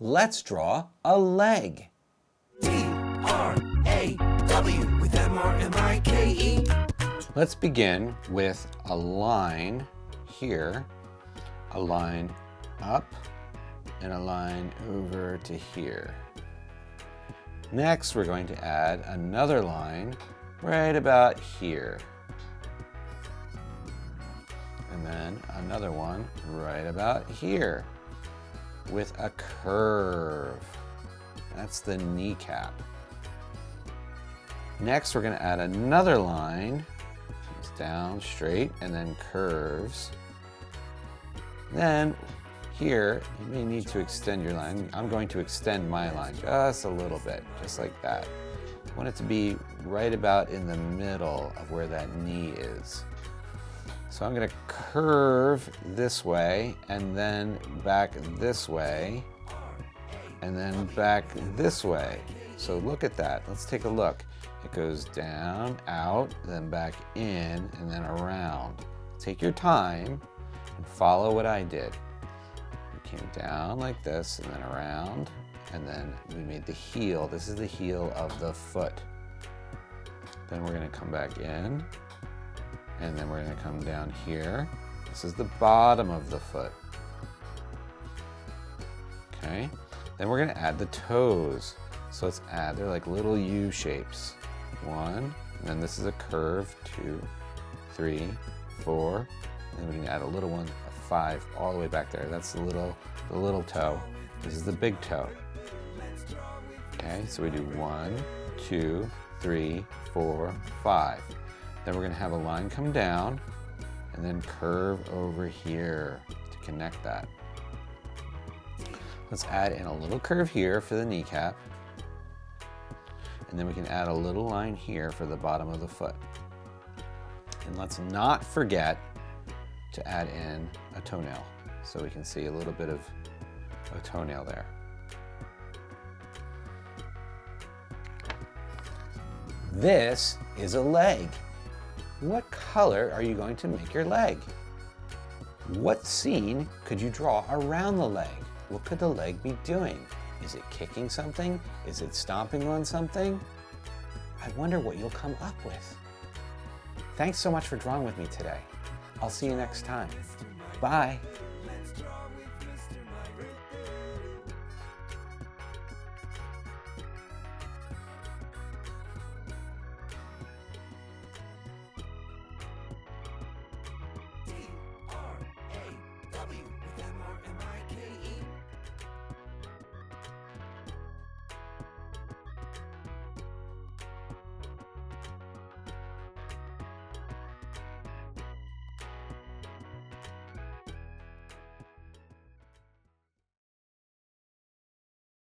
Let's draw a leg. D-R-A-W with M-R-M-I-K-E. Let's begin with a line here, a line up, and a line over to here. Next, we're going to add another line right about here. And then another one right about here with a curve. That's the kneecap. Next, we're going to add another line. It's down straight and then curves. Then here, you may need to extend your line. I'm going to extend my line just a little bit, just like that. I want it to be right about in the middle of where that knee is. So I'm going to curve this way and then back this way and then back this way. So look at that. Let's take a look. It goes down, out, then back in, and then around. Take your time and follow what I did. We came down like this and then around, and then we made the heel. This is the heel of the foot. Then we're going to come back in, and then we're going to come down here. This is the bottom of the foot. Okay, then we're going to add the toes. So let's add, they're like little U shapes. 1, and then this is a curve, 2, 3, 4, and then we can add a little one, a 5, all the way back there. That's the little toe. This is the big toe. Okay, so we do 1, 2, 3, 4, 5. Then we're going to have a line come down and then curve over here to connect that. Let's add in a little curve here for the kneecap. And then we can add a little line here for the bottom of the foot. And let's not forget to add in a toenail so we can see a little bit of a toenail there. This is a leg. What color are you going to make your leg? What scene could you draw around the leg? What could the leg be doing? Is it kicking something? Is it stomping on something? I wonder what you'll come up with. Thanks so much for drawing with me today. I'll see you next time. Bye.